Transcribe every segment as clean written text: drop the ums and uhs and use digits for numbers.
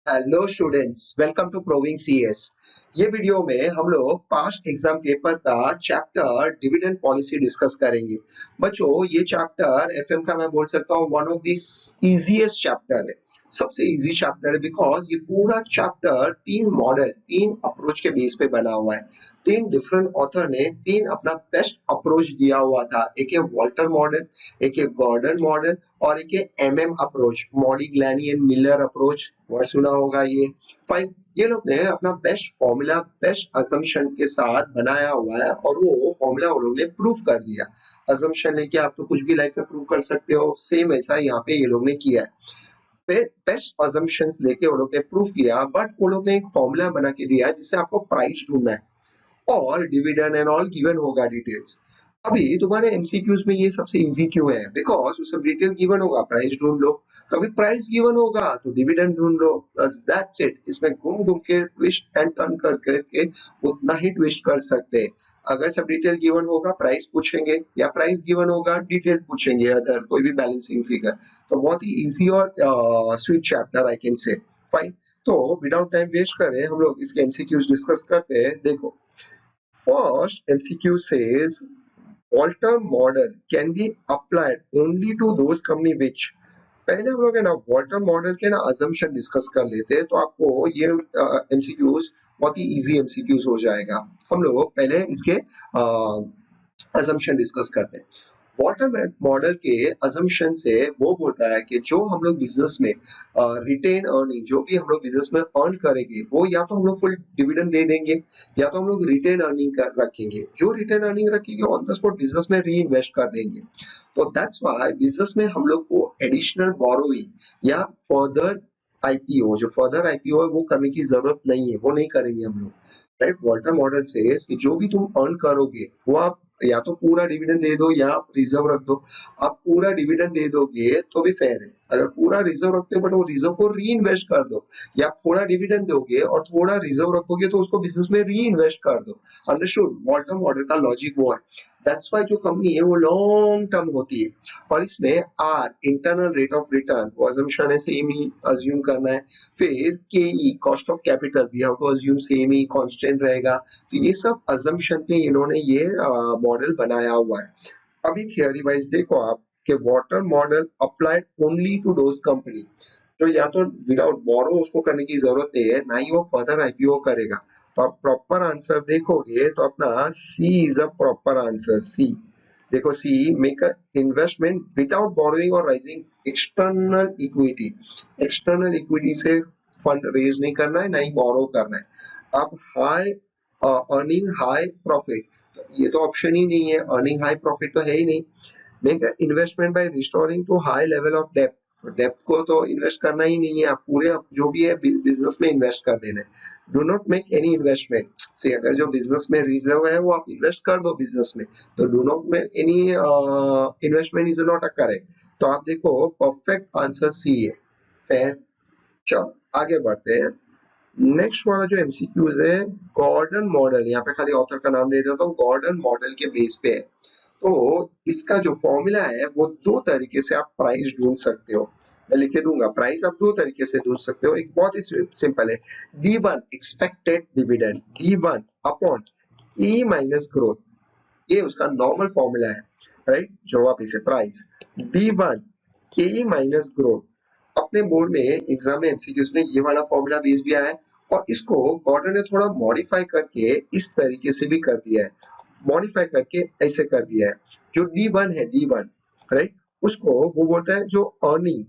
Hello students, welcome to proving CS. ये video में हम लोग पास्ट एग्जाम पेपर का चैप्टर डिविडेंड पॉलिसी डिस्कस करेंगे। बच्चों, ये चैप्टर एफएम का मैं बोल सकता हूँ one of the easiest chapter है, सबसे इजी चैप्टर है। बिकॉज ये पूरा चैप्टर तीन मॉडल, तीन अप्रोच के बेस पे बना हुआ है। तीन डिफरेंट ऑथर ने तीन अपना बेस्ट अप्रोच दिया हुआ था। एक है वॉल्टर मॉडल, एक है गॉर्डन मॉडल और एक है MM approach, Modigliani and Miller approach. Word सुना होगा ये। फाइन, ये लोग ने अपना बेस्ट फॉर्मूला बेस्ट असम्पशन के साथ बनाया हुआ है और वो फॉर्मूला वो लोग ने प्रूफ कर दिया। असम्पशन लेके आप तो कुछ भी लाइफ में प्रूव कर सकते हो, सेम ऐसा यहाँ पे ये लोग ने किया है। बेस्ट असम्पशंस लेके वो लोग ने प्रूफ किया, बट वो लोग ने एक फॉर्मूला बना के दिया जिससे आपको प्राइस ढूंढना है और डिविडेंड एंड ऑल गिवन होगा डिटेल्स। अभी तुम्हारे एमसीक्यूज में ये सबसे इजी क्यों है? बिकॉज वो सब डिटेल गिवन होगा, प्राइस ढूंढ लो। कभी प्राइस गिवन होगा तो डिविडेंड ढूंढ लो, बस दैट्स इट। इसमें घूम घूम के ट्विस्ट एंड टर्न कर करके उतना ही ट्विस्ट कर सकते हैं। अगर सब डिटेल गिवन होगा प्राइस पूछेंगे, या प्राइस गिवन होगा डिटेल पूछेंगे, अदर कोई भी बैलेंसिंग फिगर। तो बहुत ही इजी और स्वीट चैप्टर आई कैन से। फाइन, तो विदाउट टाइम वेस्ट करें हम लोग इसके एमसीक्यूज डिस्कस करते हैं। देखो, first MCQ says Walter model can be applied only to those company which। पहले हम लोग है ना वॉल्टर मॉडल के ना अजम्पशन डिस्कस कर लेते हैं, तो आपको ये एमसीक्यूज बहुत ही इजी एमसीक्यूज हो जाएगा। हम लोग पहले इसके अजम्पशन डिस्कस करते हैं। वाटर मॉडल के अजम्पशन से वो बोलता है कि जो हम लोग बिजनेस में रिटेन अर्निंग, जो भी हम लोग बिजनेस में अर्न करेंगे वो या तो हम लोग फुल डिविडेंड दे देंगे या तो हम लोग रिटेन अर्निंग कर रखेंगे। जो रिटेन अर्निंग रखेंगे ऑन द स्पॉट बिजनेस में री इन्वेस्ट कर देंगे। तो दैट्स व्हाई बिजनेस में हम लोग को एडिशनल बोरोइंग या फर्दर आईपीओ, जो फर्दर आईपीओ है वो करने की जरूरत नहीं है, वो नहीं करेंगे हम लोग। राइट, वॉल्टर मॉडल से कि जो भी तुम अर्न करोगे वो आप या तो पूरा डिविडेंड दे दो या रिजर्व रख दो। आप पूरा डिविडेंड दे दोगे तो भी फेयर है। अगर पूरा रिजर्व रखते हो बट वो रिजर्व को री इन्वेस्ट कर दो, या थोड़ा डिविडेंड दोगे और थोड़ा रिजर्व रखोगे तो उसको बिजनेस में री इन्वेस्ट कर दो। अंडरस्टूड? वॉल्टर मॉडल का लॉजिक वो है। दैट्स वाई जो कंपनी है वो लॉन्ग टर्म होती है। और इसमें R internal rate of return, वो असम्पशन है सेम ही अज्यूम करना है। फिर K E cost of capital we have to assume same ही कांस्टेंट रहेगा। तो ये सब अजम्पशन पे इन्होंने ये मॉडल बनाया हुआ है। अभी थियरी वाइज देखो आप कि Walter model applied only to those company जो या तो विदाउट बोरो उसको करने की जरूरत नहीं है, ना ही वो फर्दर आईपीओ करेगा। तो आप प्रॉपर आंसर देखोगे तो अपना C is a proper answer. C देखो, C make a investment without borrowing और raising external equity. External equity से फंड रेज नहीं करना है, ना ही बोरो करना है। अब हाई अर्निंग हाई प्रॉफिट, ये तो ऑप्शन ही नहीं है। अर्निंग हाई प्रॉफिट तो है ही नहीं। Make investment by restoring to high level of depth, तो डेप्थ को तो इन्वेस्ट करना ही नहीं है, आप पूरे जो भी है बिजनेस में इन्वेस्ट कर देना है। Do not make any investment से, अगर जो बिजनेस में रिजर्व है वो आप इन्वेस्ट कर दो बिजनेस में, तो do not make any investment is not a correct. तो आप देखो परफेक्ट आंसर सी है। फेयर। चलो आगे बढ़ते हैं। नेक्स्ट वाला जो एमसीक्यूज है, गॉर्डन मॉडल, यहाँ पे खाली ऑथर का नाम दे देता हूँ। गॉर्डन मॉडल के बेस पे है। तो इसका जो फॉर्मूला है वो दो तरीके से आप प्राइस ढूंढ सकते हो। मैं लिख के दूंगा, प्राइस आप दो तरीके से ढूंढ सकते हो। एक बहुत ही सिंपल है, D1 expected dividend, D1 upon E minus growth. ये उसका नॉर्मल फॉर्मूला है। राइट, जो वापिस है प्राइस D1 के ई माइनस ग्रोथ। अपने बोर्ड में एग्जाम में एमसीक्यूज में ये वाला फॉर्मूला बेस भी आया है, और इसको गॉर्डन ने थोड़ा मॉडिफाई करके इस तरीके से भी कर दिया है। मॉडिफाई करके ऐसे कर दिया है। जो D1 है, D1 राइट, उसको वो बोलता है जो अर्निंग,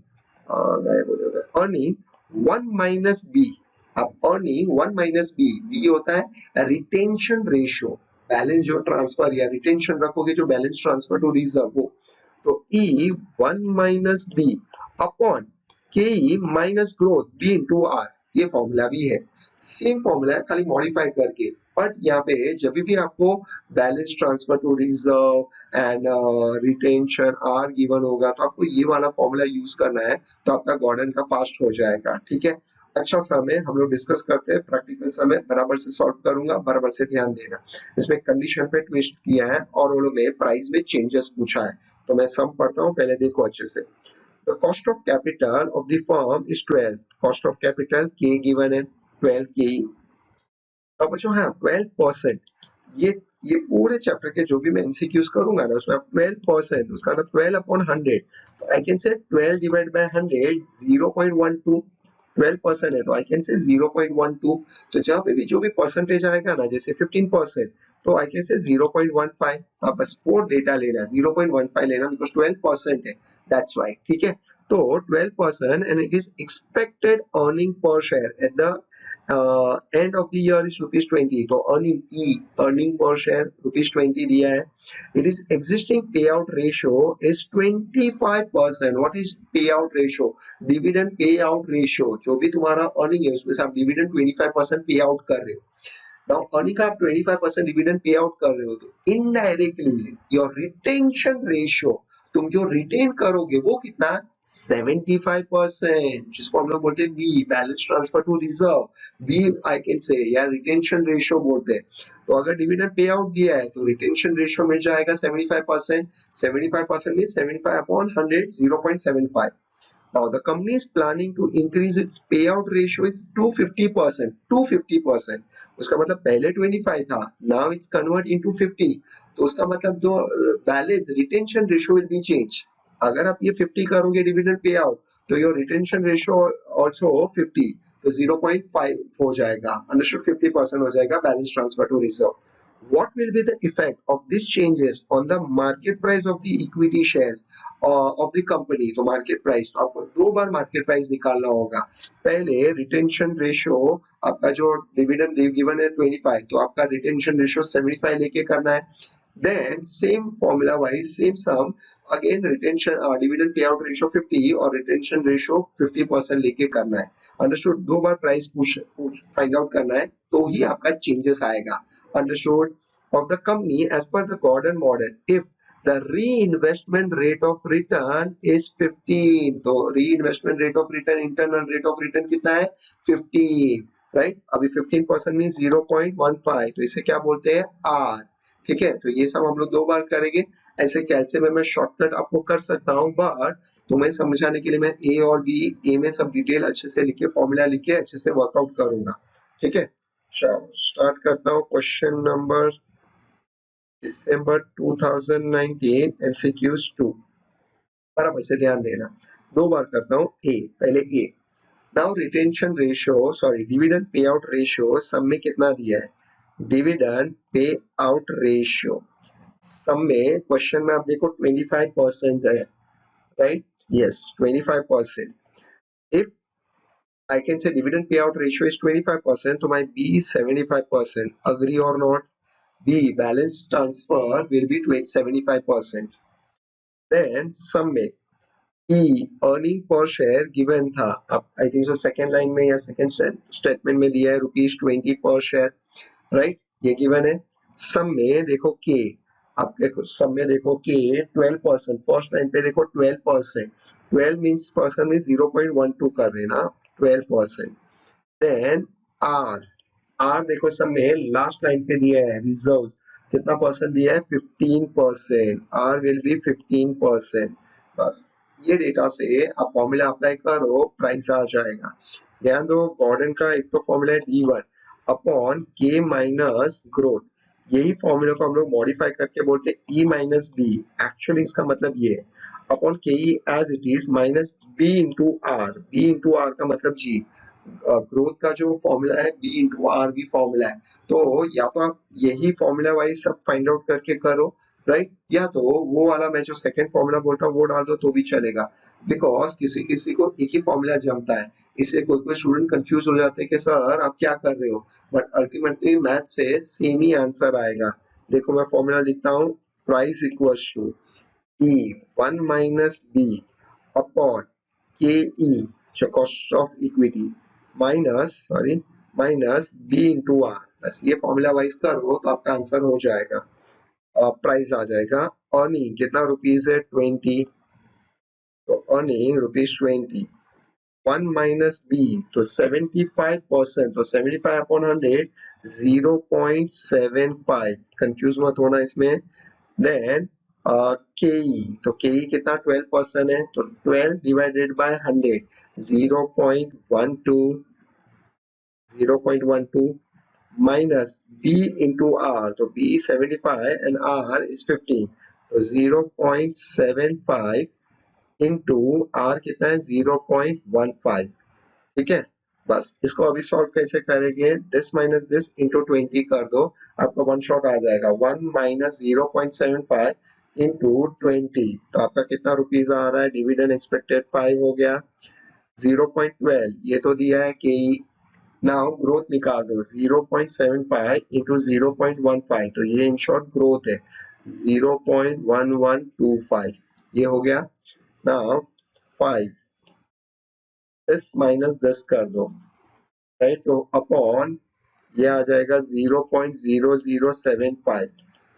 गायब हो जाता है, अर्निंग 1 माइनस बी। अब अर्निंग 1 माइनस बी, बी होता है रिटेंशन रेशियो, बैलेंस जो ट्रांसफर या रिटेंशन रखोगे जो बैलेंस ट्रांसफर टू रिजर्व वो। तो ई 1 minus B upon K E minus growth B into R, ये फॉर्मूला भी है। सेम फॉर्मूला है, खाली मॉडिफाई करके। बट यहाँ पे जब भी आपको balance transfer to reserve and retention are given होगा तो आपको ये वाला फॉर्मूला यूज करना है, तो आपका गॉर्डन का फास्ट हो जाएगा। ठीक है, अच्छा समय हम लोग डिस्कस करते हैं। प्रैक्टिकल समय बराबर से सॉल्व करूंगा, बराबर से ध्यान देना। इसमें कंडीशन पे ट्विस्ट किया है और वो लोग ने प्राइस में चेंजेस पूछा है। तो मैं सम पढ़ता हूँ, पहले देखो अच्छे से। The cost of capital of the firm is 12, cost of capital के गिवन है 12 के। अब बच्चों हाँ 12%, ये ये पूरे चैप्टर के जो भी मैं एमसीक्यूज करूंगा ना उसमें 12%, उसका मतलब 12 अपॉन 100, तो आई कैन से 12 डिवाइड बाय 100 0.12, 12% है तो आई कैन से 0.12। तो जहाँ पे भी जो भी परसेंटेज आएगा ना, जैसे 15%, तो आई कैन से 0.15। तो आप बस 4 डेटा लेना है, 0.15 लेना, बिकॉज 12% है, दैट्स वाई। ठीक है, तो 12% and it is expected earning per share at the end of the year is ₹20। तो अर्निंग पर शेयर ₹20 दिया है। इट इज एग्जिस्टिंग पे out ratio is 25%। What is पे out ratio? Dividend pay out ratio, जो भी तुम्हारा earning है उसमें से आप डिविडेंड 25% पे आउट कर रहे हो। नाउ अर्निंग का आप 25% डिविडेंड पे आउट कर रहे हो, तो इनडायरेक्टली योर रिटेंशन रेशियो, तुम जो रिटेन करोगे वो कितना? 75%, जिसको हम लोग बोलते हैं B, balance transfer to reserve, B I can say, या रिटेंशन रेशियो बोलते हैं। तो अगर डिविडेंड पे आउट दिया है तो रिटेंशन रेशियो मिल जाएगा 75%। 75% means 75 upon 100, 0.75। Now the company is planning to increase its payout ratio is 250%, 250%। उसका मतलब पहले 25 था, now it's convert into 50। तो उसका मतलब जो balance retention ratio will be change. अगर आप ये 50 करोगे डिविडेंड पे आउट, तो योर रिटेंशन रेशियो ऑल्सो 50, तो 0.5 हो जाएगा, अंडरस्टूड, 50% हो जाएगा balance transfer to reserve. What will be the effect of these changes on the market price of the equity shares of the company? तो market price, तो आपको दो बार मार्केट प्राइस निकालना होगा। पहले रिटेंशन रेशियो, आपका जो डिविडेंड गिवन है 25, तो आपका रिटेंशन रेशियो 75 लेके करना है। Then same formula wise same sum, again retention dividend पे आउट रेशियो 50 और रिटेंशन रेशियो 50% लेके करना है। अंडरस्टूड, दो बार प्राइस फाइंड आउट करना है, तो ही आपका चेंजेस आएगा। Understood? Of the company as per the Gordon model, if the reinvestment rate of return is 15, तो reinvestment rate of return, internal rate of return कितना है? 15, राइट? अभी 15% मीन 0.15, तो इसे क्या बोलते हैं? R। ठीक है, तो ये सब हम लोग दो बार करेंगे। ऐसे कैसे में मैं शॉर्टकट आपको कर सकता हूँ, बट तुम्हें समझाने के लिए मैं ए और बी, ए में सब डिटेल अच्छे से लिखे, फॉर्मूला लिखे अच्छे से वर्कआउट करूंगा। ठीक है, चलो स्टार्ट करता हूँ। क्वेश्चन नंबर दिसंबर 2019 एमसीक्यूज 2, बराबर से ध्यान देना। दो बार करता हूँ। ए, पहले A. Now retention ratio, sorry dividend पे आउट रेशियो सब में कितना दिया है? डिविडेंड पे आउट रेशियो सब में क्वेश्चन में आप देखो 25% है, right? Yes, 25%। If I can say dividend payout ratio is 25%, so my B is 75%. Agree or not? B, balance transfer will be 75%. Then sum में E, earning per share given था, अब I think so second line में या second statement में दिया है ₹20 per share, right? ये given है। sum में देखो K, आप देखो sum में देखो K 12%, फर्स्ट लाइन पे देखो 12%, 12 means percent में 0.12 कर देना, 12%। देन R, R देखो सब में लास्ट लाइन पे दिया है रिजर्व्स, कितना परसेंट दिया है? 15%। R will be 15%। बस ये डेटा से आप फॉर्मूला अप्लाई करो, प्राइस आ जाएगा। ध्यान दो, गॉर्डन का एक तो फॉर्मूला है D1 upon K minus growth, यही फॉर्मूला को हम लोग मॉडिफाई करके बोलते हैं E माइनस बी। एक्चुअली इसका मतलब ये है upon K as it is minus B into R, B into R का मतलब जी। ग्रोथ का जो फॉर्मूला है B into R B formula है, तो या तो आप यही फॉर्मूला वाइज सब फाइंड आउट करके करो, राइट? या तो वो वाला मैं जो सेकंड फॉर्मूला बोलता हूँ वो डाल दो तो भी चलेगा, बिकॉज किसी किसी को एक ही फॉर्मूला जमता है, इसलिए कोई कोई स्टूडेंट कंफ्यूज हो जाते हैं कि सर आप क्या कर रहे हो, बट अल्टीमेटली मैथ से सेम ही आंसर आएगा। देखो मैं फॉर्मूला लिखता हूँ, price equals to E 1 minus B upon KE, जो cost of equity, minus B into R. बस ये फॉर्मूला वाइज करो तो आपका आंसर हो जाएगा, प्राइस आ जाएगा। अर्निंग कितना रुपीज है? 20, तो अर्निंग ₹20। 1 माइनस बी तो 75%, तो 75 अपॉन 100 0.75, कंफ्यूज मत होना इसमें। देन केई, तो केई कितना 12% है, तो 12 divided by 100 0.12 0.12 minus b into r, तो b 75 and r is 15, तो 0.75 into r कितना है 0.15, ठीक है। बस इसको अभी सॉल्व कैसे करेंगे, दिस माइनस दिस इंटू 20 कर दो, आपका वन शॉट आ जाएगा, 1 माइनस 0.75 इंटू 20, तो आपका कितना रुपीज आ रहा है, डिविडेंड एक्सपेक्टेड 5 हो गया, 0.12 ये तो दिया है कि नाउ ग्रोथ निकाल दो, 0.75 इंटू 0.15, तो ये इन शॉर्ट ग्रोथ है 0.1125, ये हो गया। नाउ 5 इस माइनस 10 कर दो, राइट, तो अपॉन ये आ जाएगा 0.0075,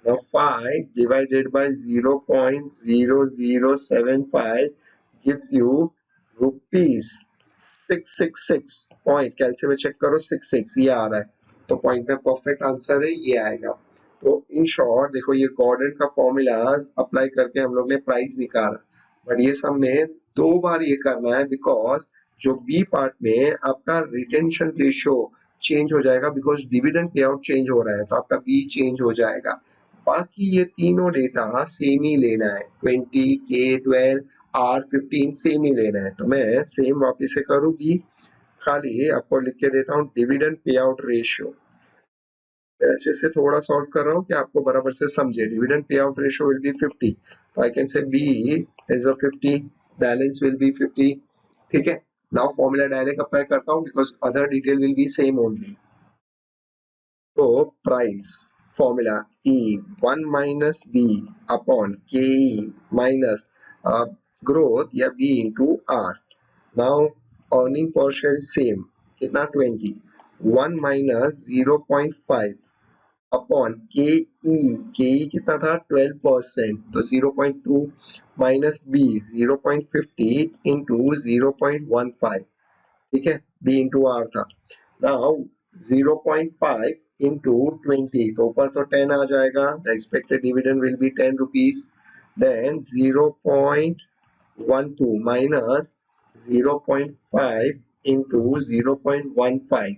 now 5 divided by 0.0075 gives you rupees 666 point, कैलसी में चेक करो 66 ये आ रहा है, तो पॉइंट पे परफेक्ट आंसर है, ये आएगा। तो इन शॉर्ट देखो ये गॉर्डन का फॉर्मूला अप्लाई करके हम लोग ने प्राइस निकाला, बट ये सब में 2 बार ये करना है, बिकॉज जो बी पार्ट में आपका रिटेंशन रेशियो चेंज हो जाएगा, because dividend pay out change हो रहा है, तो आपका बी चेंज हो जाएगा। बाकी ये तीनों डेटा सेम ही लेना है, 20 के 12 आर 15 सेम ही लेना है, तो मैं सेम वापिस से करूँ बी, खाली आपको लिख के देता हूँ डिविडेंड पे आउट रेशियो, अच्छे से थोड़ा सॉल्व कर रहा हूँ कि आपको बराबर से समझे, dividend pay out ratio will be 50, तो I can say B is a 50, balance will be 50, ठीक है। नाउ फॉर्मूला डायरेक्ट अप्लाई करता हूँ, because other detail will be same only, तो price formula E 1 minus B upon K minus growth या B into R. Now earning per share same, कितना 20, 1 minus 0.5 upon K ई कितना था 12%, तो 0.2 minus B 0.50 into 0.15, ठीक है, बी इंटू आर था। Now 0.5 into 20, तो ऊपर तो 10 आ जाएगा, the expected dividend will be 10 rupees, then 0.12 minus 0.5 into 0.15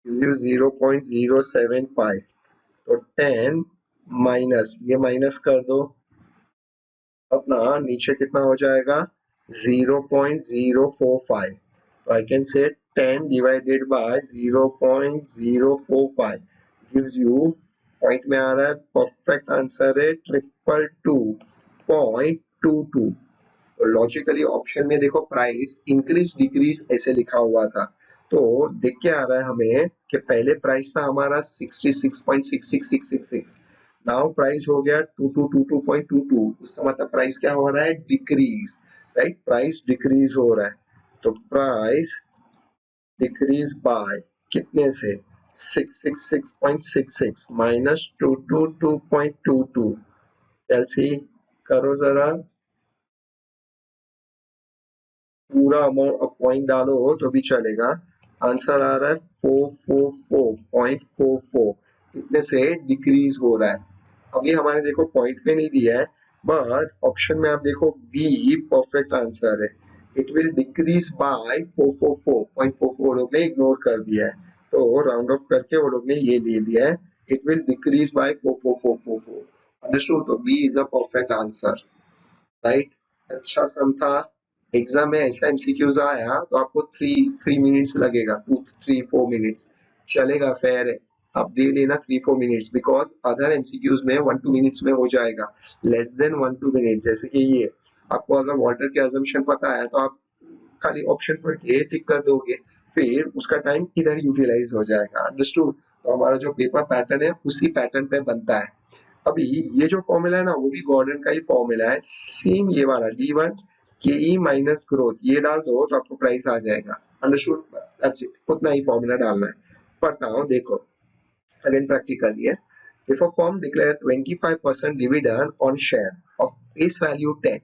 gives you 0.075, तो 10 माइनस ये माइनस कर दो, अपना नीचे कितना हो जाएगा 0.045, तो आई कैन से 10 divided by 0.045 gives you, point में आ रहा है परफेक्ट आंसर है 222.22, तो लॉजिकली ऑप्शन में देखो प्राइस इंक्रीज डिक्रीज ऐसे लिखा हुआ था, तो देख के आ रहा है हमें कि पहले प्राइस था हमारा 66.66666, नाउ प्राइस हो गया 2222.22, उसका मतलब प्राइस क्या हो रहा है, डिक्रीज, राइट, प्राइस डिक्रीज हो रहा है, तो प्राइस डिक्रीज बाय कितने से 666.66 माइनस 222.22, कैलसी करो जरा, पूरा अमाउंट पॉइंट डालो तो भी चलेगा, आंसर आ रहा है 444.44, इतने से डिक्रीज हो रहा है। अभी हमारे देखो पॉइंट पे नहीं दिया है, बट ऑप्शन में आप देखो बी परफेक्ट आंसर है, इट विल डिक्रीज बाय 444.44, लोग ने इग्नोर कर दिया है, तो राउंड ऑफ करके वो लोग ने ये ले लिया है, it will decrease by 44444, understood, तो B is a perfect answer, right. अच्छा सम था, एग्जाम में ऐसा एमसीक्यूज आया तो आपको 3 मिनट्स लगेगा, 2 3 4 मिनट्स चलेगा, फेयर है, आप दे देना 3 4 मिनट्स, बिकॉज अदर एमसीक्यूज में 1 2 मिनट्स में हो जाएगा, लेस देन 1 2 मिनट, जैसे कि ये आपको अगर वाटर के अजम्पशन पता है तो आप खाली ऑप्शन पर ए टिक कर दोगे, फिर उसका टाइम इधर यूटिलाइज हो जाएगा, अंडरस्टूड, तो हमारा जो पेपर पैटर्न है उसी पैटर्न पे बनता है। अभी ये जो फॉर्मूला है ना वो भी गॉर्डन का ही फॉर्मूला है, सेम ये वाला D1 के ई माइनस ग्रोथ, ये डाल दो तो आपको प्राइस आ जाएगा, अंडरस्टूड, बस दैट्स इट, उतना ही फॉर्मूला डालना है। पढ़ता हूँ देखो, अगेन प्रैक्टिकल है, if a firm declare 25% dividend on share of face value 10,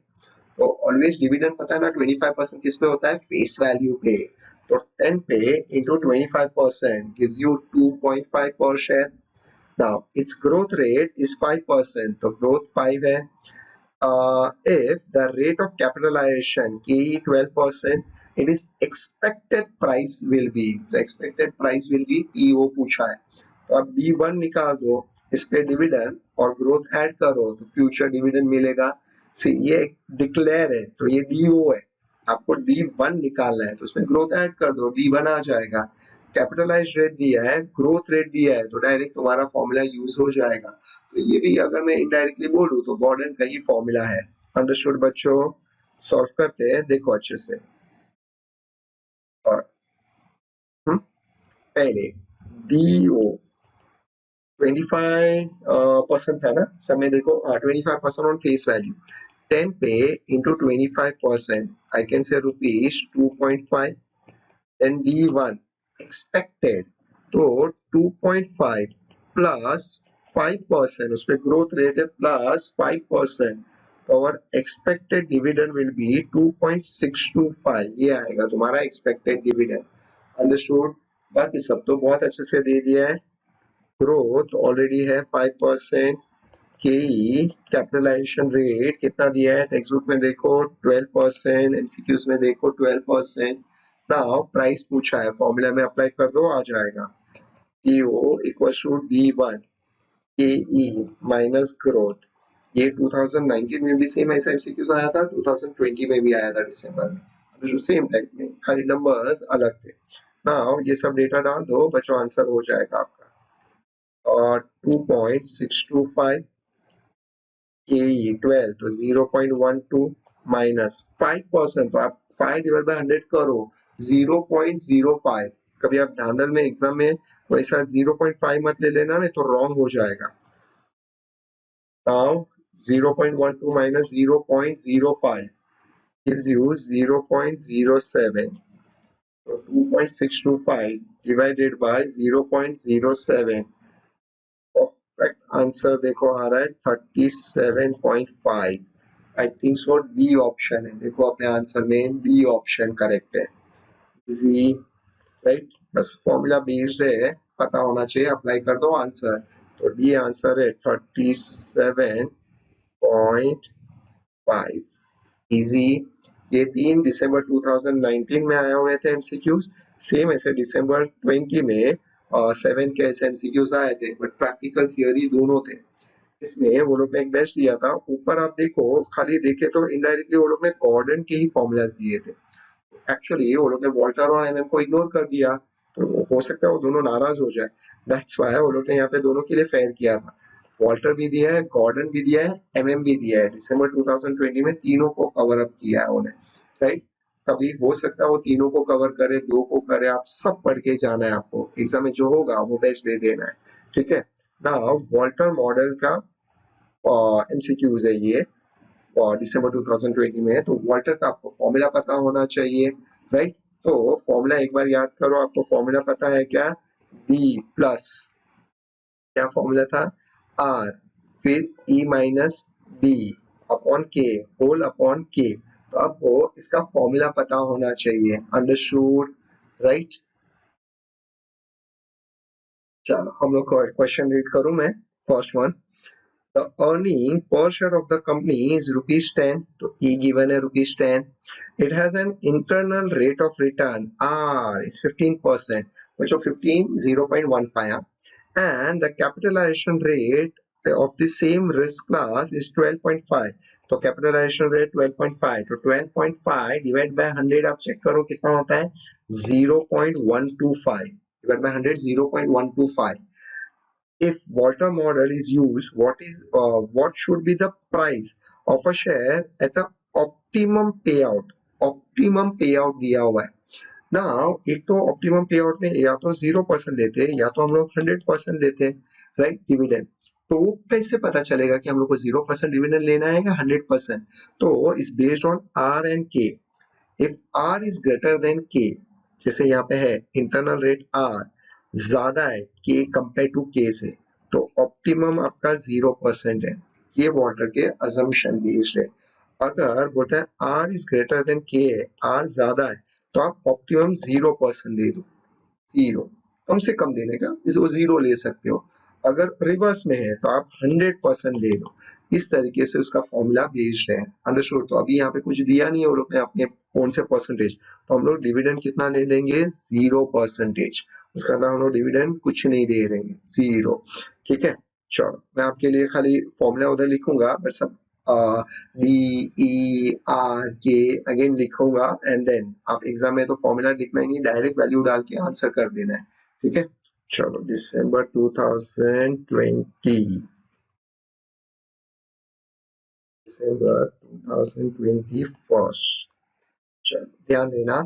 तो ऑलवेज डिविडेंड पता है ना 25% किस पे होता है, फेस वैल्यू पे, तो 10 पे इंटू 25% गिव्स यू 2.5 पर share, now it's growth rate is 5%, तो ग्रोथ 5 है. If the rate of capitalization KE 12%, it is expected price will be, the expected price will be PO पूछा है. तो अब D1 निकाल दो, इस पे डिविडेंड और ग्रोथ ऐड करो तो फ्यूचर डिविडेंड मिलेगा. सी ये डिक्लेयर है तो ये DO है, आपको D1 निकालना है तो उसमें ग्रोथ ऐड कर दो, D1 आ जाएगा. कैपिटलाइज रेट दिया है, ग्रोथ रेट दिया है, तो डायरेक्ट तुम्हारा फॉर्मूला यूज हो जाएगा. तो ये भी अगर मैं इनडायरेक्टली बोलूं तो गॉर्डन का ही फॉर्मूला है. अंडरस्टूड बच्चों? सॉल्व करते हैं, देखो अच्छे से. और पहले DO 25% था ना समय, देखो 25% ऑन फेस वैल्यू, 10 पे into 25%, I can say rupees 2.5. Then D1 expected, तो 2.5 प्लस 5%, उस पे ग्रोथ रेट है प्लस 5%, और एक्सपेक्टेड डिविडेंड विल बी 2.625. ये आएगा तुम्हारा एक्सपेक्टेड डिविडेंड. अंडरस्टूड? बाकी सब तो बहुत अच्छे से दे दिया है. ग्रोथ ऑलरेडी है 5%. केई कैपिटलाइजेशन रेट कितना दिया है, टेक्स्ट बुक में देखो 12%, एमसीक्यूज में देखो 12%. नाउ प्राइस पूछा है, फॉर्मूला में अप्लाई कर दो, आ जाएगा. PO equals to D1 KE minus growth. ये 2019 में भी सेम ऐसा एमसीक्यूज आया था, 2020 में भी आया था दिसंबर में, सेम टाइप में, खाली नंबर्स अलग थे. नाउ ये सब डेटा डाल दो बच्चों, आंसर हो जाएगा आपका. और 2.625 KE 12 तो 0.12 माइनस 5%, तो आप 5 डिवाइड बाय 100 करो 0.05. कभी आप धांधल में एग्जाम में वैसा 0.5 मत ले लेना, नहीं तो रॉन्ग हो जाएगा. Now 0.12 minus 0.05 gives you 0.07. So 2.625 divided by 0.07. Correct answer देखो आ रहा है 37.5. I think so D option है. देखो अपने आंसर में डी ऑप्शन करेक्ट है. Easy, right? बस फॉर्मूला बेस्ड है, पता होना चाहिए, अप्लाई कर दो, आंसर. तो डी आंसर है 37.5. इजी. ये 3 दिसंबर 2019 में आए हुए थे एमसीक्यूज. सेम ऐसे दिसंबर 20 में 7 के ऐसे एमसीक्यूज आए थे, बट प्रैक्टिकल थियोरी दोनों थे. इसमें वो लोग ने एक बेस्ट दिया था. ऊपर आप देखो, खाली देखे तो इनडायरेक्टली वो लोग ने गॉर्डन के ही फॉर्मूलाज दिए थे. एक्चुअली वो लोग ने वॉल्टर और एमएम को इग्नोर कर दिया, तो हो सकता है वो दोनों नाराज हो जाए. दैट्स व्हाई वो लोग ने यहाँ पे दोनों के लिए फेयर किया था. वॉल्टर भी दिया है, गॉर्डन भी दिया है, एमएम भी दिया है. दिसंबर 2020 में तीनों को कवर अप किया है उन्हें, राइट? कभी हो सकता है वो तीनों को कवर करे, दो को करे, आप सब पढ़ के जाना है आपको. एग्जाम में जो होगा वो बेस्ट दे देना है, ठीक है ना? वॉल्टर मॉडल का एमसीक्यूज है ये, और दिसंबर 2020 में है, तो वॉल्टर का आपको फॉर्मूला पता होना चाहिए, राइट? तो फॉर्मूला एक बार याद करो. आपको फॉर्मूला पता है क्या? बी प्लस, क्या फॉर्मूला था? आर, फिर ई minus D upon K whole upon के. तो आपको इसका फॉर्मूला पता होना चाहिए. Understood, right? चलो हम लोग क्वेश्चन रीड करूं मैं. First one, the earning per share of the company is rupees 10. तो E given है rupees 10. It has an internal rate of return R is 15%, which of 15 0.15, and the capitalization rate of the same risk class is 12.5. तो capitalization rate 12.5, तो 12.5 divided by 100 आप check करो कितना होता है, 0.125 divided by 100 0.125. If Walter model is used, what should be the price of a share at a optimum payout? Optimum payout दिया हुआ है. Now एक तो optimum payout में या तो 0% लेते हैं या तो हम लोग 100% लेते हैं, right? डिविडेंड. तो कैसे पता चलेगा कि हम लोग को 0% डिविडेंड लेना है या 100%? तो इस based on R and K. If R is greater than K, जैसे यहाँ पे है इंटरनल रेट R ज्यादा है K कंपेयर टू K से, तो ऑप्टिमम आपका 0% है. ये वॉल्टर के अजम्पशन बेस्ड है. अगर बोलता है R is greater than K है, R ज्यादा है, तो आप ऑप्टिमम 0% दे दो. 0 कम से कम देने का, इसे वो 0 ले सकते हो. अगर रिवर्स में है तो आप 100% ले लो। इस तरीके से उसका फॉर्मूला भेज रहे हैं। अंडरस्टूड? तो अभी यहाँ पे कुछ दिया नहीं है वो लोग ने अपने फोन से परसेंटेज, तो हम लोग डिविडेंड कितना ले लेंगे? 0%। उसका मतलब हम लोग डिविडेंड कुछ नहीं दे रहे हैं, 0। ठीक है, चलो मैं आपके लिए खाली फॉर्मूला उधर लिखूंगा, बट सब DER K अगेन लिखूंगा, एंड देन आप एग्जाम में तो फॉर्मूला लिखना ही नहीं, डायरेक्ट वैल्यू डाल के आंसर कर देना है। ठीक है, चलो दिसंबर 2020, दिसंबर 2020 फर्स्ट। चलो ध्यान देना,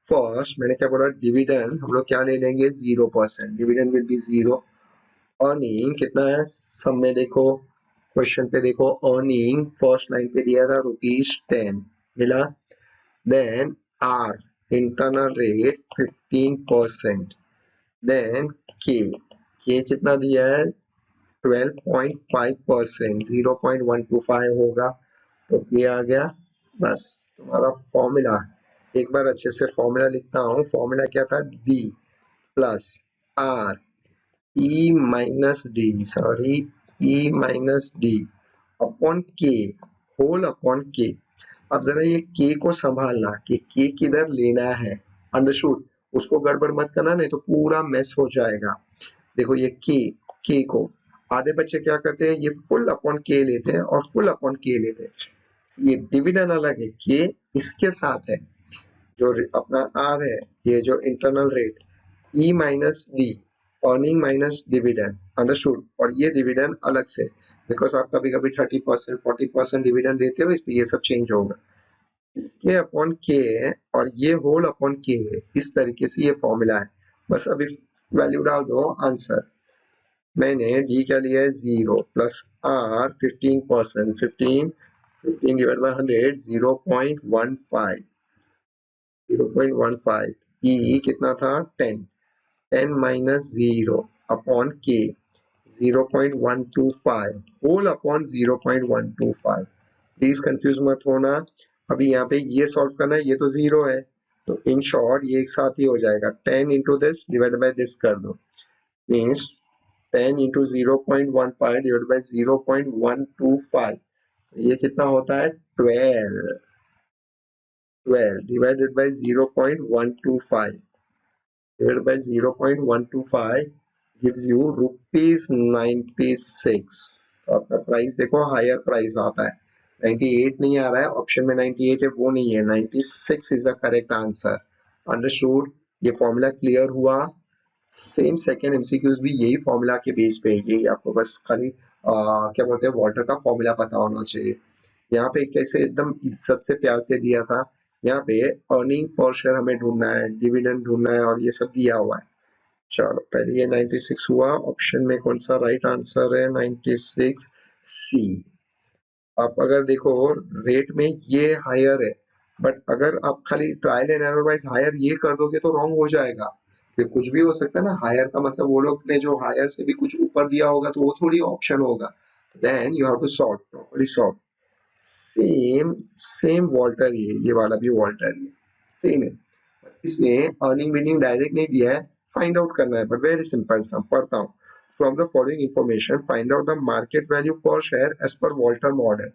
फर्स्ट मैंने क्या बोला? डिविडेंड हम लोग क्या ले लेंगे? 0%। Dividend will be 0। अर्निंग कितना है सब में? देखो क्वेश्चन पे देखो, अर्निंग फर्स्ट लाइन पे दिया था ₹10 मिला। Then R internal rate 15%। Then K कितना दिया है? 12.5%, 0.125 होगा, तो ये आ गया। बस तुम्हारा फॉर्मूला, एक बार अच्छे से फॉर्मूला लिखता हूँ। फॉर्मूला क्या था? D plus R E minus D, sorry, E minus D upon K, whole upon K. अब जरा ये के को संभालना कि के किधर लेना है। अंडरस्टूड? उसको गड़बड़ मत करना, नहीं तो पूरा मेस हो जाएगा। देखो ये के को आधे बच्चे क्या करते हैं, ये फुल अपॉन के लेते हैं और फुल अपॉन के लेते हैं। ये डिविडेंड अलग है, के इसके साथ है, जो अपना आर है, ये जो internal rate, E minus D, earning minus dividend. Understood? और ये डिविडेंड अलग से, बिकॉज आप कभी कभी 30% 40% डिविडेंड देते हो, इसलिए ये सब चेंज होगा। इसके अपॉन के है और ये होल अपॉन के है। इस तरीके से ये फॉर्मूला है। बस अभी वैल्यू डाल दो, आंसर। मैंने डी क्या लिया है? 0 प्लस आर 15%, 15 डिवाइड बाय 100, 0.15, 0.15। ई कितना था? 10, 10 माइनस 0 अपॉन के, 0.125 होल अपॉन 0.125। प्लीज कंफ्यूज मत होना। अभी यहाँ पे ये सॉल्व करना है, ये तो 0 है, तो इन शॉर्ट ये एक साथ ही हो जाएगा। 10 into this divide by this कर दो, मीन्स 10 इंटू 0.15 डिवाइड बाय 0.125, ये कितना होता है? 12। 12 divided by 0.125 divided by 0.125 gives you ₹96। तो आपका प्राइस देखो, हायर प्राइस आता है, 98 नहीं आ रहा है ऑप्शन में, 98 है वो नहीं है, 96 is the correct answer. Understood? ये फॉर्मूला क्लियर हुआ? सेम सेकंड एमसीक्यूज भी यही फॉर्मूला के बेस पे, यही आपको बस खाली क्या बोलते हैं, वॉल्टर का फॉर्मूला पता होना चाहिए। यहाँ पे कैसे एकदम इज्जत से प्यार से दिया था, यहाँ पे अर्निंग पर शेयर हमें ढूंढना है, डिविडेंड ढूंढना है, और ये सब दिया हुआ है। चलो पहले ये 96 हुआ, ऑप्शन में कौन सा राइट आंसर है? 96 सी। आप अगर देखो रेट में ये हायर है, बट अगर आप खाली trial and error wise higher ये कर दोगे तो रॉन्ग हो जाएगा। फिर कुछ भी हो सकता है ना, हायर का मतलब वो लोग ने जो हायर से भी कुछ ऊपर दिया होगा तो वो थोड़ी ऑप्शन होगा। Then you have to sort, properly sort. Same same Walter, ये वाला भी वॉल्टर ही है, सेम है। इसमें अर्निंग विनिंग डायरेक्ट नहीं दिया है, फाइंड आउट करना है, बट वेरी सिंपल सा पढ़ता हूँ। From the following information find out the market value per share as per Walter model.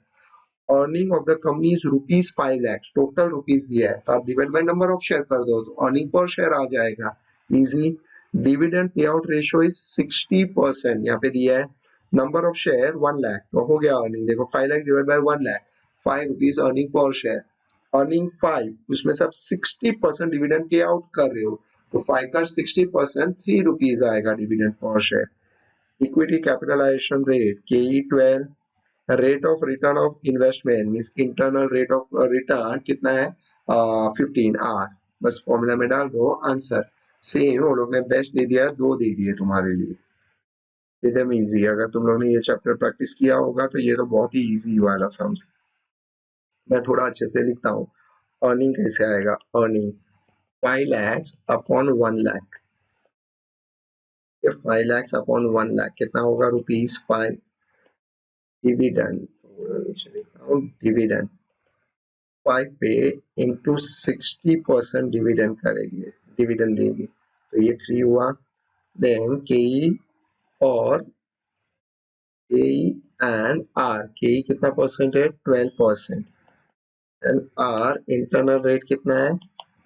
Earning of the company is ₹5 lakh, total rupees दिया है, तो आप divide by number of share कर दो तो अर्निंग पर शेयर आ जाएगा, इजी। डिविडेंड पे आउट रेशियो इज 60%, यहाँ पे दिया है। नंबर ऑफ शेयर 1 लाख, तो हो गया अर्निंग, देखो 5 lakh divide by 1 lakh, ₹5 earning per share. Earning 5, उसमें से आप 60% डिविडेंड पे आउट कर रहे हो, तो 5 का 60% ₹3 आएगा dividend per share. Equity capitalisation rate के ई 12, rate of return of investment means internal rate of return कितना है? 15 आर। बस फॉर्मूला में डाल दो, आंसर। सेम वो लोग ने बेस्ट दे दिया, 2 दे दिए तुम्हारे लिए, एकदम इजी। अगर तुम लोग ने ये चैप्टर प्रैक्टिस किया होगा तो ये तो बहुत ही इजी वाला सम्स। मैं थोड़ा अच्छे से लिखता हूँ, अर्निंग कैसे आएगा? Earning 5 lakhs upon 1 lakh, 5 lakhs upon 1 lakh कितना होगा? ₹5। डिविडेंड, डिविडेंड 5 पे इंटू 60% डिविडेंड करेंगे, डिविडेंड देंगे, तो ये 3 हुआ। देन के और KE and R. KE कितना परसेंट है? 12%. एंड R इंटरनल रेट कितना है?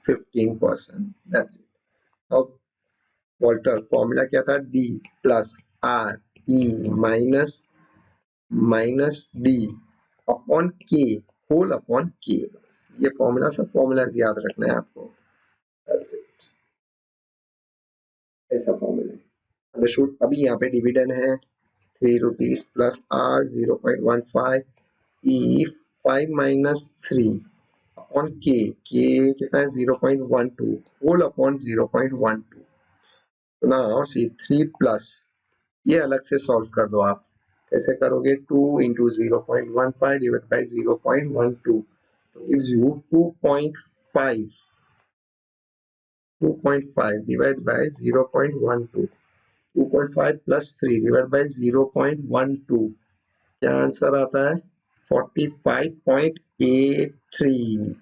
15%. That's it. अब वॉल्टर फॉर्मूला क्या था? D plus R E minus D upon K whole upon K. बस ये फॉर्मूला, सब फॉर्मूलाज याद रखना है आपको. That's it. ऐसा फॉर्मूला अंडरस्टूड. अभी यहाँ पे डिविडेंड है 3 rupees plus R 0.15 E 5 minus 3 upon K. K कितना है? 0.12 होल अपॉन 0.12. तो नाउ सी 3 प्लस, ये अलग से सॉल्व कर दो आप. कैसे करोगे? 2 इंटू 0.15 डिवाइड बाई 0.12 तो gives you 2.5. 2.5 divide by 0.12. 2.5 plus 3 divide by 0.12. क्या आंसर आता है? 45.83.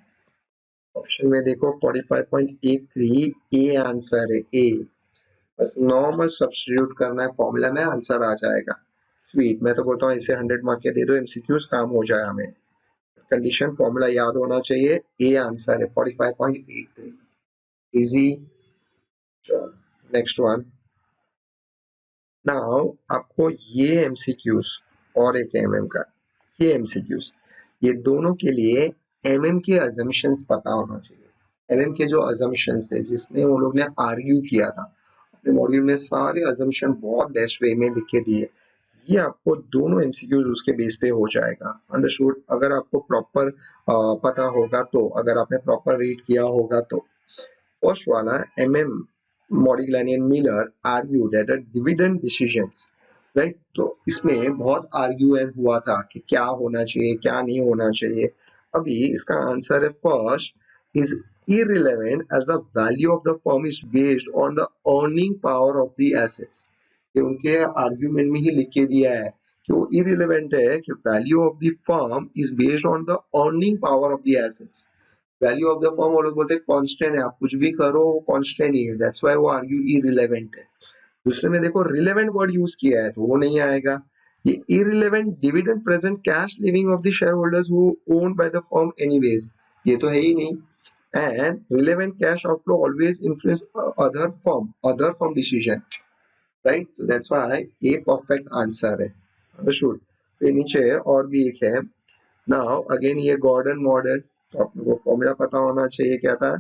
ऑप्शन में देखो 45.83 ए आंसर है. ए. बस नॉर्मल सब्स्टिट्यूट करना है फॉर्मूला में, आंसर आ जाएगा. स्वीट. मैं तो बोलता हूँ इसे 100 मार्क के दे दो, एमसीक्यूज काम हो जाए. हमें कंडीशन फॉर्मूला याद होना चाहिए. ए आंसर है 45.83. इजी. Next one. नाउ आपको ये एमसीक्यूज और एक एमएम का, ये एमसीक्यूज, ये दोनों के लिए एमएम के अजम्पशंस पता होना चाहिए. एमएम के जो अजम्पशंस है जिसमें वो लोग ने आर्ग्यू किया था, अपने मॉड्यूल में सारे अजम्पशन बहुत बेस्ट वे में लिख के दिए. ये आपको दोनों एमसीक्यूज उसके बेस पे हो जाएगा. अंडरस्टूड. अगर आपको प्रॉपर पता होगा तो, अगर आपने प्रॉपर रीड किया होगा तो. फर्स्ट वाला, MM Modigliani and Miller argued that a dividend decisions, right. तो इसमें बहुत आर्ग्यूमेंट हुआ था कि क्या होना चाहिए क्या नहीं होना चाहिए. अभी इसका आंसर है first is irrelevant as the value of the firm is based on the earning power of the assets. ये उनके आर्ग्यूमेंट में ही लिख के दिया है कि वो irrelevant है कि value of the firm is based on the earning power of the assets. Value of the form वो लोग बोलते हैं कांस्टेंट है, आप कुछ भी करो वो कांस्टेंट ही है. दैट्स व्हाई वो आर्ग्यू इररिलेवेंट है. दूसरे में देखो रिलेवेंट वर्ड यूज किया है तो वो नहीं आएगा. ये irrelevant dividend present cash living of the shareholders who owned by the firm anyways, ये तो है ही नहीं. And relevant cash outflow always influence other firm decision, right. तो that's why a perfect answer है. अंडरस्टूड. फिर नीचे और भी एक है. नाउ अगेन ये गॉर्डन मॉडल, तो आप लोगों को फॉर्मूला पता होना चाहिए. क्या था?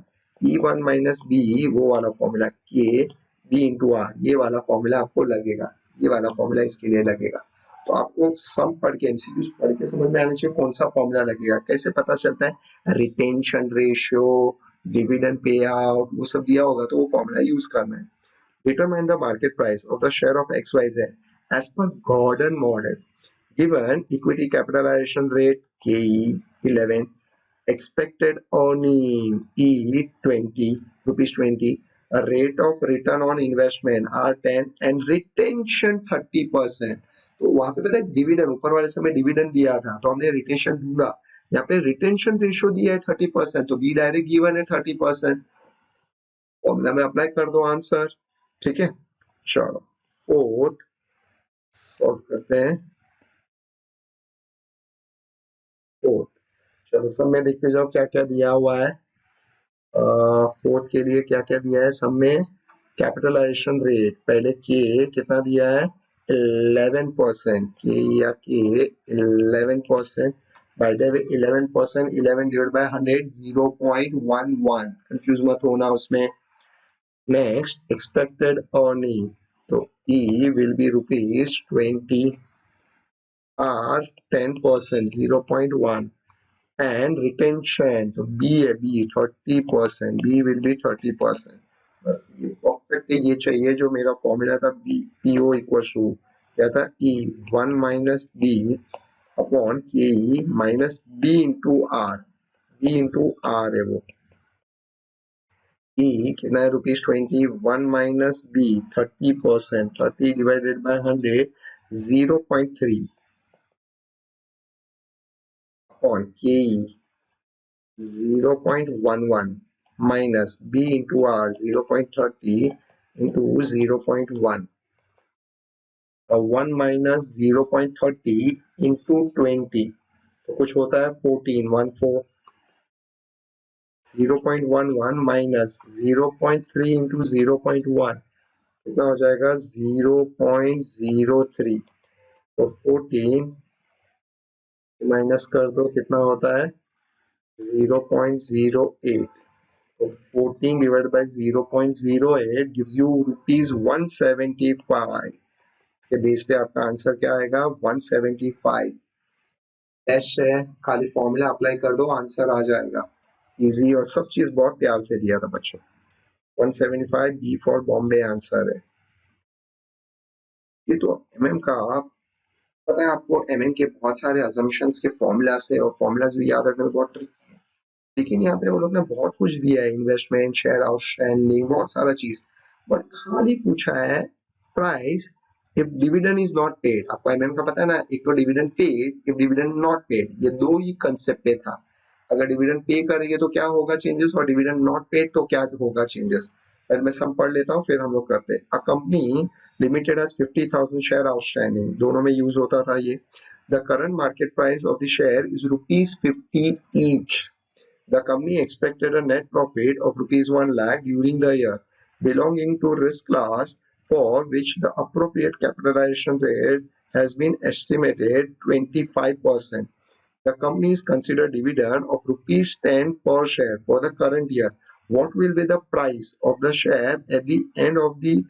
E1 माइनस बी, वो वाला फॉर्मूला. के बी इंटू आर, ये वाला फॉर्मूला आपको लगेगा. ये वाला फॉर्मूला इसके लिए लगेगा. तो आपको सम पढ़ के, एमसीक्यूज पढ़ के समझ में आना चाहिए कौन सा फॉर्मूला लगेगा. कैसे पता चलता है? Retention ratio, dividend pay out, वो सब दिया होगा तो वो फॉर्मूला यूज करना है. Determine the market price of the share of XYZ as per Gordon model. Given equity capitalization rate KE 11, expected earning E 20 rupees 20, a rate of return on investment R10 and retention 30%. तो वहां पे पता है dividend, ऊपर वाले समय dividend दिया था तो हमने रिटेंशन ढूंढा. यहाँ पे रिटेंशन रेशियो दिया है 30%, तो बी डायरेक्ट गिवन है 30%. फॉर्मूला में अप्लाई कर दो आंसर. ठीक है. चलो फोर्थ सॉल्व करते हैं. फोर्थ, चलो सब में देखते जाओ क्या क्या दिया हुआ है. फोर्थ के लिए क्या क्या दिया है सब में? कैपिटलाइजेशन रेट पहले के कितना दिया है? 11%. के या के 11%. By the way 11%, 11 divide by 100 0.11. Confuse मत होना उसमें. नेक्स्ट एक्सपेक्टेड अर्निंग, तो E will be rupees 20, R 10% 0.1 and retention, तो B है, B 30%, B will be 30%. बस ये परफेक्ट ये चाहिए जो मेरा फॉर्मूला था. बी PO इक्वल टू क्या था? E 1 minus B upon K E minus B into R. B into R है वो. E कितना है? Rupees 20. 1 minus B 30%, 30 divided by 100 0.3 upon K E 0.11 minus B into R 0.30 into 0.1. 1 minus 0.30 into 20 तो कुछ होता है 14 0.11 माइनस 0.3 इंटू 0.1 कितना हो जाएगा 0.03 तो 14 माइनस कर दो कितना होता है 0.08 तो 14 divided by 0.08 gives you rupees 175 इसके बेस पे आपका आंसर क्या आएगा 175 डैश है खाली फॉर्मूला अप्लाई कर दो आंसर आ जाएगा इजी और सब चीज बहुत प्यार से दिया था बच्चों 175 बी फॉर बॉम्बे आंसर है ये तो एमएम का पता है आपको एमएम के बहुत सारे अजम्पशंस के फॉर्मूलास है और फॉर्मूलास भी याद रखने में बहुत ट्रिकी है लेकिन यहाँ पे वो लोग ने बहुत कुछ दिया है इन्वेस्टमेंट शेयर आउटस्टैंडिंग बहुत सारा चीज बट खाली पूछा है price if dividend is not paid आपको एमएम का पता है ना एक तो dividend paid if dividend not paid ये दो ही कंसेप्ट पे था अगर डिविडेंड पे करेंगे तो क्या होगा चेंजेस और डिविडेंड नॉट पेड तो क्या होगा चेंजेस पहले मैं सम पढ़ लेता हूँ फिर हम लोग करते हैं a company limited as 50,000 share outstanding दोनों में यूज होता था ये the current market price of the share is ₹50 each the company expected a net profit of rupees 1 lakh during the year, belonging to risk class for which the appropriate capitalization rate has been estimated 25%. The company is considered dividend of rupees 10 per share for the current year. What will be the price of the share at the end of the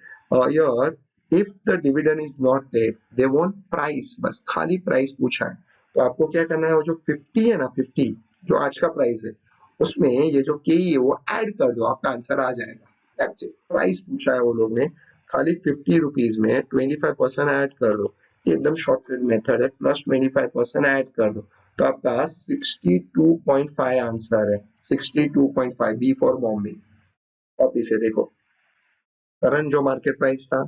year if the dividend is not paid? They want price, बस खाली price पूछा है तो आपको क्या करना है वो जो 50 है ना 50 जो आज का प्राइस है उसमें ये जो के है वो ऐड कर दो आपका आंसर आ जाएगा दैट्स इट प्राइस पूछा है वो लोग ने खाली 50 रुपीज में 25% ऐड कर दो ये एकदम शॉर्टकट मेथड है प्लस 25% ऐड कर दो तो आपका 62.5 आंसर है 62.5 बी फॉर बॉम्बे कॉपी से देखो करंट जो मार्केट प्राइस था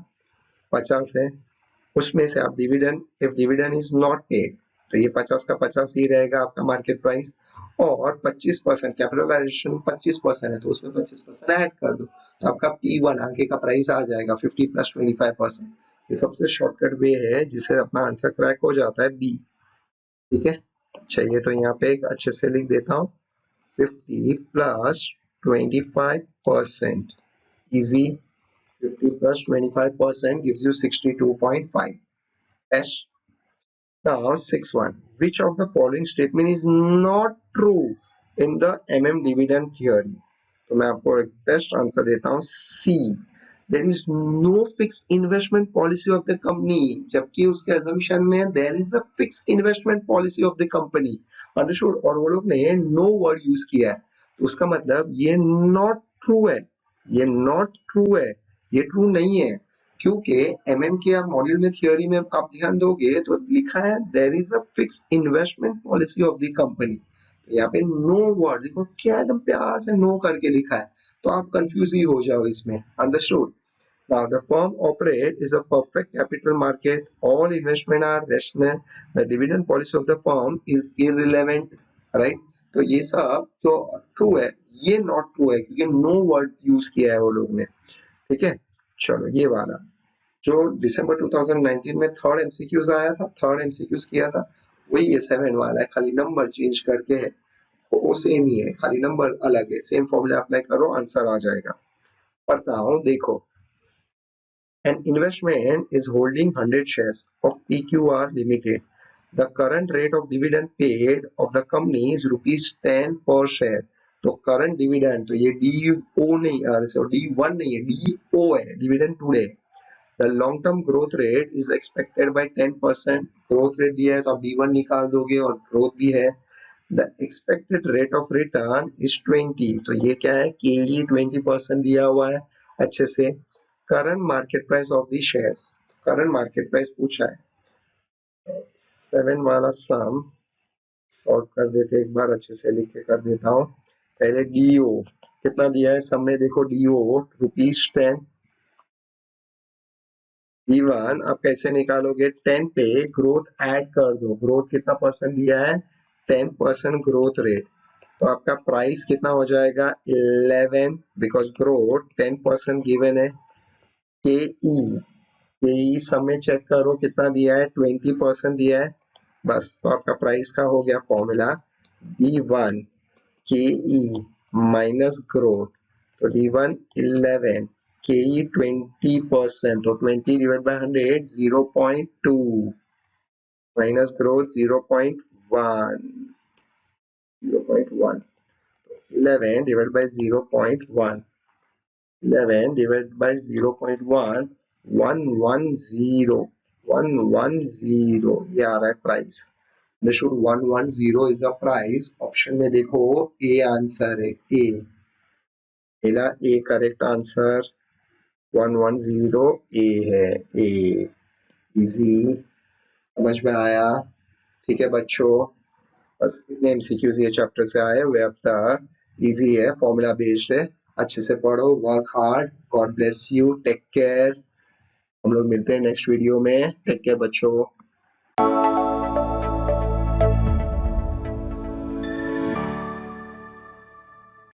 50 है उसमें से आप dividend if dividend is not paid तो ये 50 का 50 ही रहेगा आपका मार्केट प्राइस और 25% कैपिटलाइजेशन 25% है तो उसमें 25% ऐड कर दो तो आपका P1 आगे का प्राइस आ जाएगा 50 प्लस 25% ये सबसे शॉर्टकट वे है जिससे अपना आंसर क्रैक हो जाता है बी ठीक है चलिए तो यहाँ पे एक अच्छे से लिख देता हूँ 50 plus 25% easy 50 plus 25% gives you 62.5 dash now 6-1 which of the following statement is not true in the dividend theory तो मैं आपको एक बेस्ट आंसर देता हूँ सी there is no fixed investment policy of the company जबकि उसके assumption में there is a fixed investment policy of the company understood और वो लोग ने no word use किया है तो उसका मतलब ये not true है ये not true है ये true नहीं है क्योंकि एमएम के आप मॉड्यूल में थियोरी में आप ध्यान दोगे तो लिखा है there is a fix investment policy of the company यहाँ पे नो वर्ड देखो क्या एकदम प्यार से नो करके लिखा है तो आप कंफ्यूज ही हो जाओ इसमें understood Now the firm operate is a perfect capital market. All investment are rational. The dividend policy of the firm is irrelevant, right? तो ये सब तो ट्रू है ये नॉट ट्रू है क्योंकि नो वर्ड यूज किया है वो लोग ने ठीक है चलो ये वाला जो दिसंबर 2019 में थर्ड एमसीक्यूज आया था थर्ड एमसीक्यूज किया था वही ये 7 वाला है खाली नंबर चेंज करके है वो सेम ही है खाली नंबर अलग है सेम फॉर्मूला अप्लाई करो आंसर आ जाएगा पढ़ता हूँ देखो An investment is holding 100 shares of PQR Limited. The current rate of dividend paid of the company is rupees 10 per share. तो करंट डिविडेंड तो ये DO नहीं D1 नहीं है DO है dividend today the long term growth rate is expected bye 10% growth rate दिया है तो आप D1 निकाल दोगे और ग्रोथ भी है the expected rate of return is 20 तो ये क्या है के 20% दिया हुआ है अच्छे से current market price of the shares current market price पूछा है 7 वाला सम सॉल्व कर देते एक बार अच्छे से लिख के कर देता हूँ पहले डीओ कितना दिया है सब में देखो डीओ ₹10 D1 आप कैसे निकालोगे 10 पे ग्रोथ ऐड कर दो ग्रोथ कितना परसेंट दिया है 10% ग्रोथ रेट तो आपका प्राइस कितना हो जाएगा 11 बिकॉज ग्रोथ 10% गिवन है के ई यही सब में चेक करो कितना दिया है, 20% दिया है बस। तो आपका प्राइस का हो गया formula D1 KE minus growth, तो D1 11 KE 20%, तो 20 divide by 100 0.2 minus growth 0.1 0.1, 11 divided by 0.1, 11 divided by 0.1, 110, 110 ये आ रहा है price. Understood, 110 is the price. Option में देखो ए आंसर है, ए पहला ए करेक्ट आंसर, 110 ए है, ए। इजी, समझ में आया? ठीक है बच्चों, बस इतने एमसीक्यूज ये चैप्टर से आए हुए अब तक। इजी है, फॉर्मूला बेस्ड है, अच्छे से पढ़ो, work hard. God bless you, take care. हम लोग मिलते हैं नेक्स्ट वीडियो में। टेक केयर बच्चों।